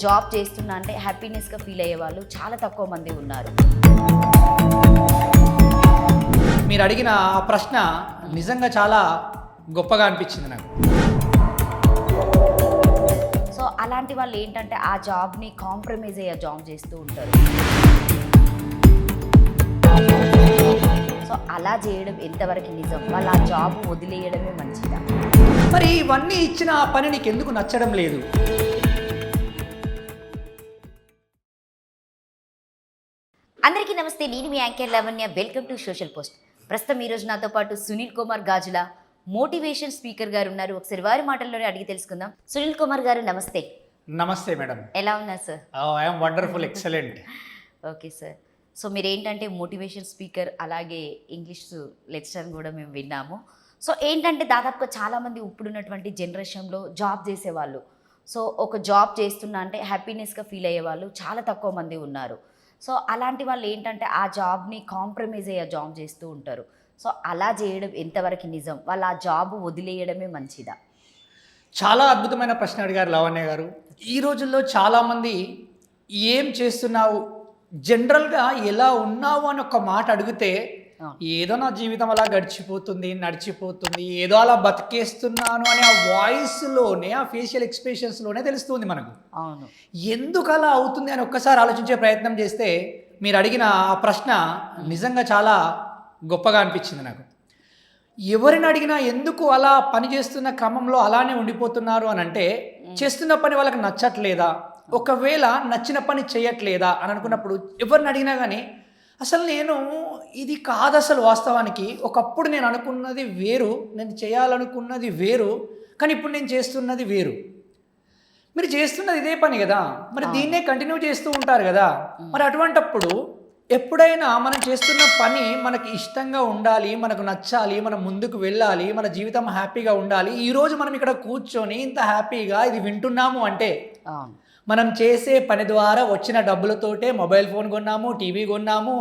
Job చేస్తున్నా అంటే హ్యాపీనెస్గా feel అయ్యే వాళ్ళు చాలా తక్కువ మంది ఉన్నారు. మీరు అడిగిన ఆ ప్రశ్న నిజంగా చాలా గొప్పగా అనిపించింది నాకు. సో అలాంటి వాళ్ళు ఏంటంటే ఆ జాబ్ని కాంప్రమైజ్ అయ్యే జాబ్ చేస్తూ ఉంటారు. సో అలా చేయడం ఎంతవరకు నిజం? వాళ్ళు ఆ జాబ్ వదిలేయడమే మంచిదా? మరి ఇవన్నీ ఇచ్చిన ఆ పని నీకు ఎందుకు నచ్చడం లేదు? అందరికీ నమస్తే, నేను మీ anchor Lavanya. Welcome to social post. ప్రస్తుతం ఈరోజు నాతో పాటు సునీల్ కుమార్ గాజుల మోటివేషన్ స్పీకర్ గారు ఉన్నారు. ఒకసారి వారి మాటల్లోనే అడిగి తెలుసుకుందాం. సునీల్ కుమార్ గారు నమస్తే. నమస్తే మేడం. ఎలా ఉన్నారు sir? I'm wonderful, excellent. Okay sir. So మీరు ఏంటంటే మోటివేషన్ స్పీకర్, అలాగే ఇంగ్లీష్ లెక్చర్ కూడా మేము విన్నాము. సో ఏంటంటే దాదాపుగా చాలామంది ఇప్పుడున్నటువంటి జనరేషన్లో జాబ్ చేసేవాళ్ళు, సో ఒక జాబ్ చేస్తున్నా అంటే హ్యాపీనెస్గా ఫీల్ అయ్యే వాళ్ళు చాలా తక్కువ మంది ఉన్నారు. సో అలాంటి వాళ్ళు ఏంటంటే ఆ జాబ్ని కాంప్రమైజ్ అయ్యే జాబ్ చేస్తూ ఉంటారు. సో అలా చేయడం ఎంతవరకు నిజం? వాళ్ళు ఆ జాబ్ వదిలేయడమే మంచిదా? చాలా అద్భుతమైన ప్రశ్న అడిగారు లావణ్య గారు. ఈ రోజుల్లో చాలామంది ఏం చేస్తున్నావు, జనరల్గా ఎలా ఉన్నావు అని ఒక మాట అడిగితే ఏదో నా జీవితం అలా గడిచిపోతుంది, నడిచిపోతుంది, ఏదో అలా బతికేస్తున్నాను అని ఆ వాయిస్లోనే, ఆ ఫేషియల్ ఎక్స్ప్రెషన్స్లోనే తెలుస్తుంది మనకు. అవును. ఎందుకు అలా అవుతుంది అని ఒక్కసారి ఆలోచించే ప్రయత్నం చేస్తే మీరు అడిగిన ఆ ప్రశ్న నిజంగా చాలా గొప్పగా అనిపించింది నాకు. ఎవరిని అడిగినా ఎందుకు అలా పని చేస్తున్న క్రమంలో అలానే ఉండిపోతున్నారు అని అంటే, చేస్తున్న పని వాళ్ళకి నచ్చట్లేదా, ఒకవేళ నచ్చిన పని చేయట్లేదా అని అనుకున్నప్పుడు ఎవరిని అడిగినా కానీ అసలు నేను ఇది కాదు, అసలు వాస్తవానికి ఒకప్పుడు నేను అనుకున్నది వేరు, నేను చేయాలనుకున్నది వేరు, కానీ ఇప్పుడు నేను చేస్తున్నది వేరు. మీరు చేస్తున్నది ఇదే పని కదా, మరి దీన్నే కంటిన్యూ చేస్తూ ఉంటారు కదా. మరి అటువంటప్పుడు ఎప్పుడైనా మనం చేస్తున్న పని మనకి ఇష్టంగా ఉండాలి, మనకు నచ్చాలి, మనం ముందుకు వెళ్ళాలి, మన జీవితం హ్యాపీగా ఉండాలి. ఈరోజు మనం ఇక్కడ కూర్చొని ఇంత హ్యాపీగా ఇది వింటున్నాము అంటే మనం చేసే పని ద్వారా వచ్చిన డబ్బులతోటే మొబైల్ ఫోన్ కొన్నాము, టీవీ కొన్నాము,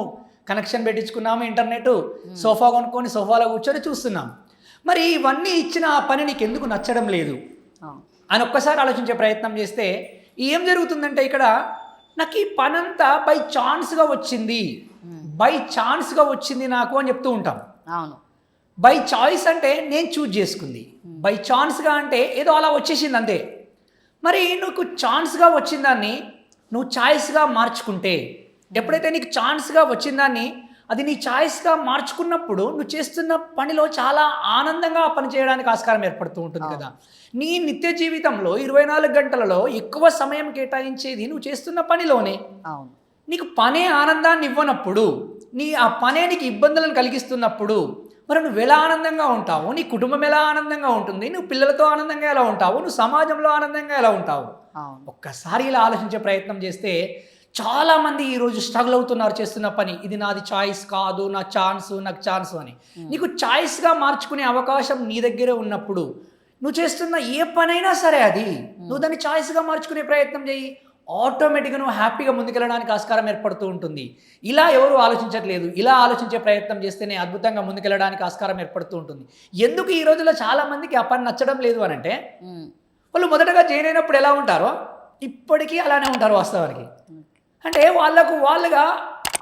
కనెక్షన్ పెట్టించుకున్నాము, ఇంటర్నెట్, సోఫా కొనుక్కొని సోఫాలో కూర్చొని చూస్తున్నాం. మరి ఇవన్నీ ఇచ్చిన ఆ పని నీకు ఎందుకు నచ్చడం లేదు అని ఒక్కసారి ఆలోచించే ప్రయత్నం చేస్తే ఏం జరుగుతుందంటే, ఇక్కడ నాకు ఈ పని అంతా బై ఛాన్స్గా వచ్చింది, బై ఛాన్స్గా వచ్చింది నాకు అని చెప్తూ ఉంటాం. అవును. బై చాయిస్ అంటే నేను చూజ్ చేసుకుంది, బై ఛాన్స్గా అంటే ఏదో అలా వచ్చేసింది అంతే. మరి నువ్వు ఛాన్స్గా వచ్చిన దాన్ని నువ్వు చాయిస్గా మార్చుకుంటే, ఎప్పుడైతే నీకు ఛాన్స్గా వచ్చిన దాన్ని అది నీ చాయిస్గా మార్చుకున్నప్పుడు నువ్వు చేస్తున్న పనిలో చాలా ఆనందంగా ఆ పని చేయడానికి ఆస్కారం ఏర్పడుతూ ఉంటుంది కదా. నీ నిత్య జీవితంలో 24 గంటలలో ఎక్కువ సమయం కేటాయించేది నువ్వు చేస్తున్న పనిలోనే. అవును. నీకు పనే ఆనందాన్ని ఇవ్వనప్పుడు, ఆ పనే నీకు ఇబ్బందులను కలిగిస్తున్నప్పుడు మరి నువ్వు ఎలా ఆనందంగా ఉంటావు, నీ కుటుంబం ఎలా ఆనందంగా ఉంటుంది, నువ్వు పిల్లలతో ఆనందంగా ఎలా ఉంటావు, నువ్వు సమాజంలో ఆనందంగా ఎలా ఉంటావు? ఒక్కసారి ఇలా ఆలోచించే ప్రయత్నం చేస్తే చాలామంది ఈరోజు స్ట్రగుల్ అవుతున్నారు చేస్తున్న పని. ఇది నాది చాయిస్ కాదు, నాకు ఛాన్స్ అని. నీకు చాయిస్గా మార్చుకునే అవకాశం నీ దగ్గరే ఉన్నప్పుడు నువ్వు చేస్తున్న ఏ పనైనా సరే అది నువ్వు దాన్ని చాయిస్గా మార్చుకునే ప్రయత్నం చేయి. ఆటోమేటిక్గా నువ్వు హ్యాపీగా ముందుకెళ్ళడానికి ఆస్కారం ఏర్పడుతూ ఉంటుంది. ఇలా ఎవరు ఆలోచించట్లేదు. ఇలా ఆలోచించే ప్రయత్నం చేస్తేనే అద్భుతంగా ముందుకెళ్ళడానికి ఆస్కారం ఏర్పడుతూ ఉంటుంది. ఎందుకు ఈ రోజుల్లో చాలామందికి ఆ పని నచ్చడం లేదు అని అంటే, వాళ్ళు మొదటగా జాయిన్ అయినప్పుడు ఎలా ఉంటారో ఇప్పటికీ అలానే ఉంటారు వాస్తవానికి. అంటే వాళ్ళుగా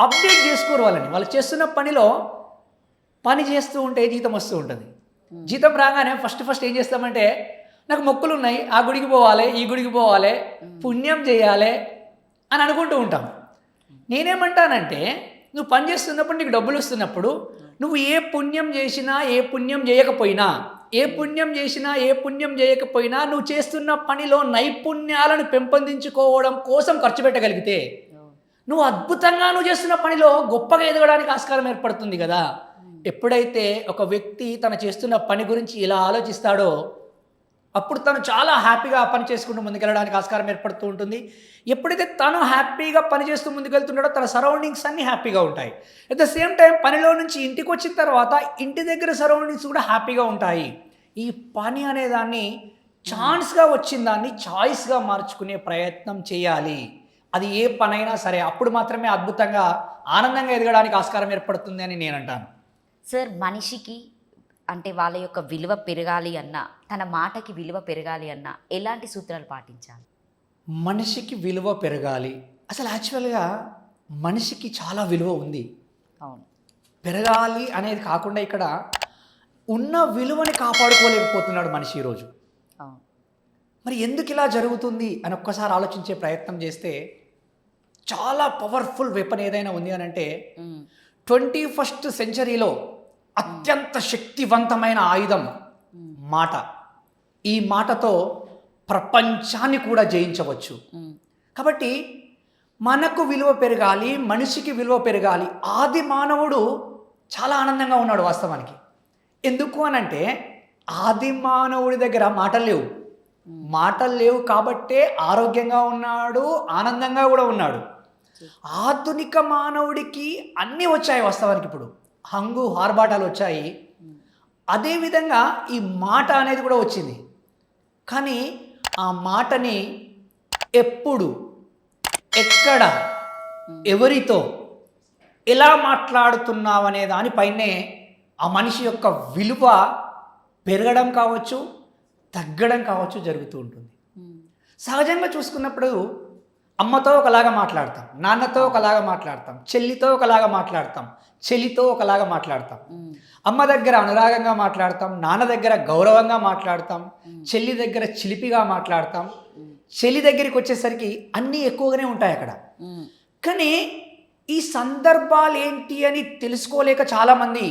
అప్డేట్ చేసుకోరు వాళ్ళని. వాళ్ళు చేస్తున్న పనిలో పని చేస్తూ ఉంటే జీతం వస్తూ ఉంటుంది. జీతం రాగానే ఫస్ట్ ఏం చేస్తామంటే, నాకు మొక్కులు ఉన్నాయి, ఆ గుడికి పోవాలి, ఈ గుడికి పోవాలి, పుణ్యం చేయాలి అని అనుకుంటూ ఉంటాం. నేనేమంటానంటే, నువ్వు పని చేస్తున్నప్పుడు నీకు డబ్బులు వస్తున్నప్పుడు నువ్వు ఏ పుణ్యం చేసినా ఏ పుణ్యం చేయకపోయినా నువ్వు చేస్తున్న పనిలో నైపుణ్యాలను పెంపొందించుకోవడం కోసం ఖర్చు పెట్టగలిగితే నువ్వు అద్భుతంగా నువ్వు చేస్తున్న పనిలో గొప్పగా ఎదగడానికి ఆస్కారం ఏర్పడుతుంది కదా. ఎప్పుడైతే ఒక వ్యక్తి తను చేస్తున్న పని గురించి ఇలా ఆలోచిస్తాడో అప్పుడు తను చాలా హ్యాపీగా పని చేసుకుంటూ ముందుకెళ్ళడానికి ఆస్కారం ఏర్పడుతూ ఉంటుంది. ఎప్పుడైతే తను హ్యాపీగా పని చేస్తూ ముందుకెళ్తున్నాడో తన సరౌండింగ్స్ అన్నీ హ్యాపీగా ఉంటాయి. అట్ ద సేమ్ టైం పనిలో నుంచి ఇంటికి వచ్చిన తర్వాత ఇంటి దగ్గర సరౌండింగ్స్ కూడా హ్యాపీగా ఉంటాయి. ఈ పని అనే దాన్ని ఛాన్స్గా వచ్చిన దాన్ని చాయిస్గా మార్చుకునే ప్రయత్నం చేయాలి. అది ఏ పనైనా సరే, అప్పుడు మాత్రమే అద్భుతంగా ఆనందంగా ఎదగడానికి ఆస్కారం ఏర్పడుతుంది అని నేను అంటాను. సార్, మనిషికి అంటే వాళ్ళ యొక్క విలువ పెరగాలి అన్నా, తన మాటకి విలువ పెరగాలి అన్నా ఎలాంటి సూత్రాలు పాటించాలి? మనిషికి విలువ పెరగాలి. అసలు యాక్చువల్గా మనిషికి చాలా విలువ ఉంది. అవును. పెరగాలి అనేది కాకుండా ఇక్కడ ఉన్న విలువని కాపాడుకోలేకపోతున్నాడు మనిషి ఈరోజు. అవును. మరి ఎందుకు ఇలా జరుగుతుంది అని ఒక్కసారి ఆలోచించే ప్రయత్నం చేస్తే చాలా పవర్ఫుల్ వెపన్ ఏదైనా ఉంది అని అంటే 21st సెంచరీలో అత్యంత శక్తివంతమైన ఆయుధం మాట. ఈ మాటతో ప్రపంచాన్ని కూడా జయించవచ్చు. కాబట్టి మనకు విలువ పెరగాలి, మనిషికి విలువ పెరగాలి. ఆది మానవుడు చాలా ఆనందంగా ఉన్నాడు వాస్తవానికి. ఎందుకు అనంటే ఆది మానవుడి దగ్గర మాటలు లేవు కాబట్టే ఆరోగ్యంగా ఉన్నాడు, ఆనందంగా కూడా ఉన్నాడు. ఆధునిక మానవుడికి అన్నీ వచ్చాయి వాస్తవానికి. ఇప్పుడు హంగు హార్బాటాలు వచ్చాయి, అదేవిధంగా ఈ మాట అనేది కూడా వచ్చింది. కానీ ఆ మాటని ఎప్పుడు, ఎక్కడ, ఎవరితో, ఎలా మాట్లాడుతున్నావు అనే దానిపైనే ఆ మనిషి యొక్క విలువ పెరగడం కావచ్చు, తగ్గడం కావచ్చు జరుగుతూ ఉంటుంది. సహజంగా చూసుకున్నప్పుడు అమ్మతో ఒకలాగా మాట్లాడతాం, నాన్నతో ఒకలాగా మాట్లాడతాం, చెల్లితో ఒకలాగా మాట్లాడతాం, చెల్లితో ఒకలాగా మాట్లాడతాం. అమ్మ దగ్గర అనురాగంగా మాట్లాడతాం, నాన్న దగ్గర గౌరవంగా మాట్లాడతాం, చెల్లి దగ్గర చిలిపిగా మాట్లాడతాం. చెల్లి దగ్గరికి వచ్చేసరికి అన్నీ ఎక్కువగానే ఉంటాయి అక్కడ. కానీ ఈ సందర్భాలు ఏంటి అని తెలుసుకోలేక చాలామంది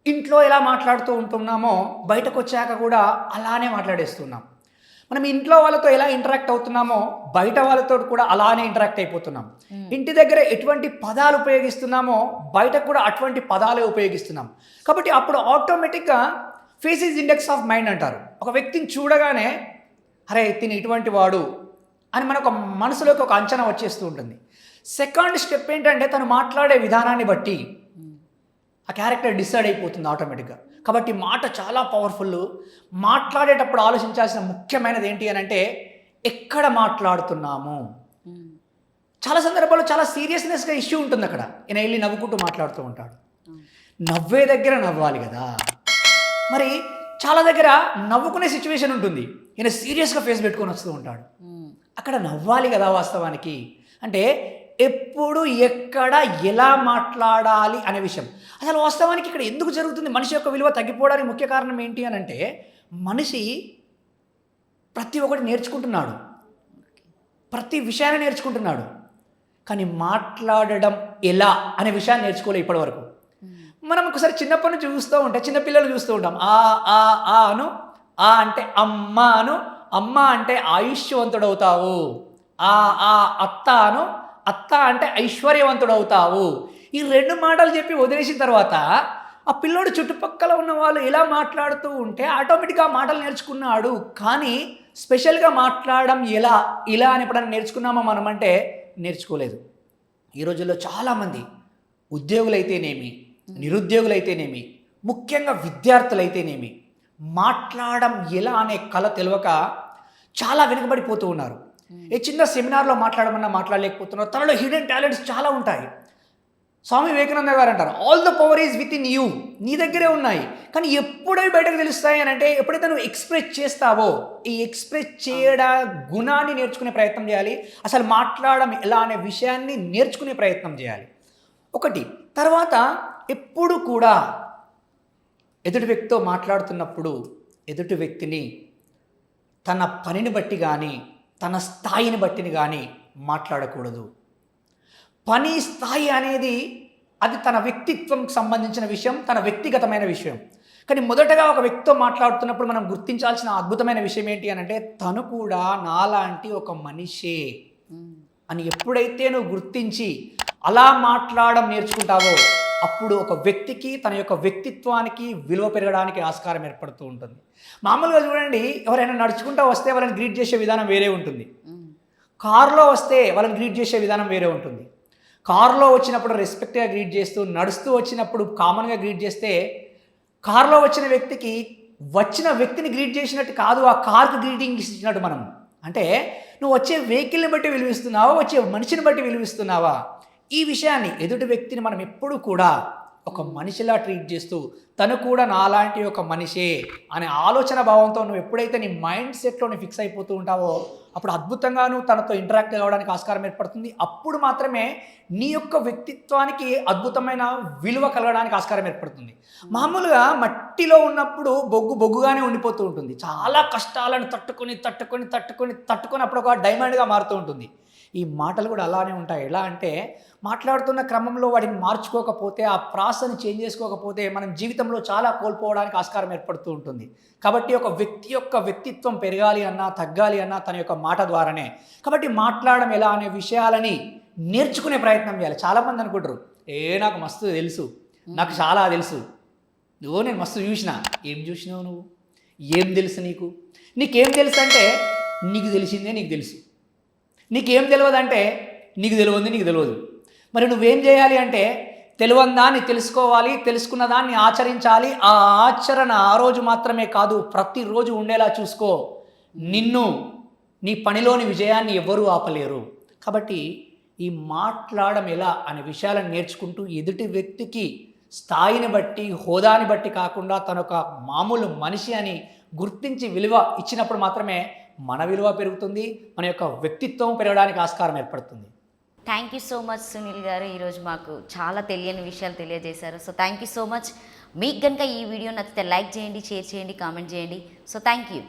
ఇంట్లో ఎలా మాట్లాడుతూ ఉంటున్నామో బయటకు వచ్చాక కూడా అలానే మాట్లాడేస్తున్నాం. మనం ఇంట్లో వాళ్ళతో ఎలా ఇంటరాక్ట్ అవుతున్నామో బయట వాళ్ళతో కూడా అలానే ఇంటరాక్ట్ అయిపోతున్నాం. ఇంటి దగ్గర ఎటువంటి పదాలు ఉపయోగిస్తున్నామో బయట కూడా అటువంటి పదాలే ఉపయోగిస్తున్నాం. కాబట్టి అప్పుడు ఆటోమేటిక్గా face is index of mind అంటారు. ఒక వ్యక్తిని చూడగానే అరే తిని ఇటువంటి వాడు అని మనకు మనసులోకి ఒక అంచనా వచ్చేస్తూ ఉంటుంది. సెకండ్ స్టెప్ ఏంటంటే తను మాట్లాడే విధానాన్ని బట్టి ఆ క్యారెక్టర్ డిసైడ్ అయిపోతుంది ఆటోమేటిక్గా. కాబట్టి మాట చాలా పవర్ఫుల్. మాట్లాడేటప్పుడు ఆలోచించాల్సిన ముఖ్యమైనది ఏంటి అని అంటే ఎక్కడ మాట్లాడుతున్నాము. చాలా సందర్భాల్లో చాలా సీరియస్నెస్గా ఇష్యూ ఉంటుంది అక్కడ. ఈయన వెళ్ళి నవ్వుకుంటూ మాట్లాడుతూ ఉంటాడు. నవ్వే దగ్గర నవ్వాలి కదా. మరి చాలా దగ్గర నవ్వుకునే సిచ్యువేషన్ ఉంటుంది, ఈయన సీరియస్గా ఫేస్ పెట్టుకొని వస్తూ ఉంటాడు. అక్కడ నవ్వాలి కదా వాస్తవానికి. అంటే ఎప్పుడు, ఎక్కడ, ఎలా మాట్లాడాలి అనే విషయం. అసలు వాస్తవానికి ఇక్కడ ఎందుకు జరుగుతుంది మనిషి యొక్క విలువ తగ్గిపోవడానికి ముఖ్య కారణం ఏంటి అని అంటే మనిషి ప్రతి ఒక్కటి నేర్చుకుంటున్నాడు, ప్రతి విషయాన్ని నేర్చుకుంటున్నాడు. కానీ మాట్లాడడం ఎలా అనే విషయాన్ని నేర్చుకోలే ఇప్పటివరకు. మనం ఒకసారి చిన్నప్పటి నుంచి చూస్తూ ఉంటే చిన్నపిల్లలు చూస్తూ ఉంటాం. ఆ అను, ఆ అంటే అమ్మ అను, అమ్మ అంటే ఆయుష్యవంతుడవుతావు. ఆ అత్త అను, అత్త అంటే ఐశ్వర్యవంతుడవుతావు. ఈ 2 మాటలు చెప్పి వదిలేసిన తర్వాత ఆ పిల్లోడు చుట్టుపక్కల ఉన్న వాళ్ళు ఎలా మాట్లాడుతూ ఉంటే ఆటోమేటిక్గా మాటలు నేర్చుకున్నాడు. కానీ స్పెషల్గా మాట్లాడడం ఇలా అని ఎప్పుడైనా నేర్చుకున్నామా మనం అంటే నేర్చుకోలేదు. ఈ రోజుల్లో చాలామంది ఉద్యోగులైతేనేమి, నిరుద్యోగులైతేనేమి, ముఖ్యంగా విద్యార్థులైతేనేమి మాట్లాడడం ఎలా అనే కళ తెలియక చాలా వెనుకబడిపోతూ ఉన్నారు. ఏ చిన్న సెమినార్లో మాట్లాడమన్నా మాట్లాడలేకపోతున్నారు. తనలో హిడెన్ టాలెంట్స్ చాలా ఉంటాయి. స్వామి వివేకానంద గారు అంటారు, all the power is with in you. నీ దగ్గరే ఉన్నాయి, కానీ ఎప్పుడై బయటకు తెలుస్తాయి అని అంటే ఎప్పుడైతే నువ్వు ఎక్స్ప్రెస్ చేస్తావో, ఈ ఎక్స్ప్రెస్ చేయడం గుణాన్ని నేర్చుకునే ప్రయత్నం చేయాలి. అసలు మాట్లాడడం ఎలా అనే విషయాన్ని నేర్చుకునే ప్రయత్నం చేయాలి. ఒకటి. తర్వాత ఎప్పుడు కూడా ఎదుటి వ్యక్తితో మాట్లాడుతున్నప్పుడు ఎదుటి వ్యక్తిని తన పనిని బట్టి కానీ తన స్థాయిని బట్టిని కానీ మాట్లాడకూడదు. పని స్థాయి అనేది అది తన వ్యక్తిత్వంకి సంబంధించిన విషయం, తన వ్యక్తిగతమైన విషయం. కానీ మొదటగా ఒక వ్యక్తితో మాట్లాడుతున్నప్పుడు మనం గుర్తించాల్సిన అద్భుతమైన విషయం ఏంటి అని అంటే తను కూడా నాలాంటి ఒక మనిషే అని ఎప్పుడైతే నువ్వు గుర్తించి అలా మాట్లాడడం నేర్చుకుంటావో అప్పుడు ఒక వ్యక్తికి తన యొక్క వ్యక్తిత్వానికి విలువ పెరగడానికి ఆస్కారం ఏర్పడుతూ ఉంటుంది. మామూలుగా చూడండి, ఎవరైనా నడుచుకుంటూ వస్తే వాళ్ళని గ్రీట్ చేసే విధానం వేరే ఉంటుంది. కారులో వస్తే వాళ్ళని గ్రీట్ చేసే విధానం వేరే ఉంటుంది. కారులో వచ్చినప్పుడు రెస్పెక్ట్గా గ్రీట్ చేస్తూ, నడుస్తూ వచ్చినప్పుడు కామన్గా గ్రీట్ చేస్తే కారులో వచ్చిన వ్యక్తికి వచ్చిన వ్యక్తిని గ్రీట్ చేసినట్టు కాదు, ఆ కార్కు గ్రీటింగ్ ఇచ్చినట్టు మనం. అంటే నువ్వు వచ్చే వెహికల్ని బట్టి విలువిస్తున్నావా, వచ్చే మనిషిని బట్టి విలువిస్తున్నావా? ఈ విషయాన్ని ఎదుటి వ్యక్తిని మనం ఎప్పుడూ కూడా ఒక మనిషిలా ట్రీట్ చేస్తూ తను కూడా నాలాంటి ఒక మనిషే అనే ఆలోచన భావంతో నువ్వు ఎప్పుడైతే నీ మైండ్ సెట్లో నువ్వు ఫిక్స్ అయిపోతూ ఉంటావో అప్పుడు అద్భుతంగా నువ్వు తనతో ఇంటరాక్ట్ కావడానికి ఆస్కారం ఏర్పడుతుంది. అప్పుడు మాత్రమే నీ యొక్క వ్యక్తిత్వానికి అద్భుతమైన విలువ కలగడానికి ఆస్కారం ఏర్పడుతుంది. మామూలుగా మట్టిలో ఉన్నప్పుడు బొగ్గుగానే ఉండిపోతూ ఉంటుంది. చాలా కష్టాలను తట్టుకొని అప్పుడు ఒక డైమండ్గా మారుతూ ఉంటుంది. ఈ మాటలు కూడా అలానే ఉంటాయి. ఎలా అంటే మాట్లాడుతున్న క్రమంలో వాటిని మార్చుకోకపోతే, ఆ ప్రాసని చేంజ్ చేసుకోకపోతే మనం జీవితంలో చాలా కోల్పోవడానికి ఆస్కారం ఏర్పడుతూ ఉంటుంది. కాబట్టి ఒక వ్యక్తి యొక్క వ్యక్తిత్వం పెరగాలి అన్నా తగ్గాలి అన్నా తన యొక్క మాట ద్వారానే. కాబట్టి మాట్లాడడం ఎలా అనే విషయాలని నేర్చుకునే ప్రయత్నం చేయాలి. చాలామంది అనుకుంటారు నాకు మస్తు తెలుసు, నాకు చాలా తెలుసు, నేను మస్తు చూసినా. ఏం చూసినావు నువ్వు? ఏం తెలుసు నీకు? నీకేం తెలుసు అంటే నీకు తెలిసిందే నీకు తెలుసు. నీకేం తెలియదంటే నీకు తెలియదు. మరి నువ్వేం చేయాలి అంటే తెలియదాన్ని తెలుసుకోవాలి, తెలుసుకున్న దాన్ని ఆచరించాలి. ఆ ఆచరణ ఆ రోజు మాత్రమే కాదు, ప్రతిరోజు ఉండేలా చూసుకో. నిన్ను నీ పనిలోని విజయాన్ని ఎవ్వరూ ఆపలేరు. కాబట్టి ఈ మాట్లాడడం ఎలా అనే విషయాలను నేర్చుకుంటూ ఎదుటి వ్యక్తికి స్థాయిని బట్టి హోదాని బట్టి కాకుండా తనొక మామూలు మనిషి అని గుర్తించి విలువ ఇచ్చినప్పుడు మాత్రమే మన విలువ పెరుగుతుంది, మన యొక్క వ్యక్తిత్వం పెరగడానికి ఆస్కారం ఏర్పడుతుంది. Thank you so much Sunil గారు, ఈరోజు మాకు చాలా తెలియని విషయాలు తెలియజేశారు. So thank you so much. మీకు కనుక ఈ వీడియో నచ్చితే లైక్ చేయండి, షేర్ చేయండి, కామెంట్ చేయండి. So thank you.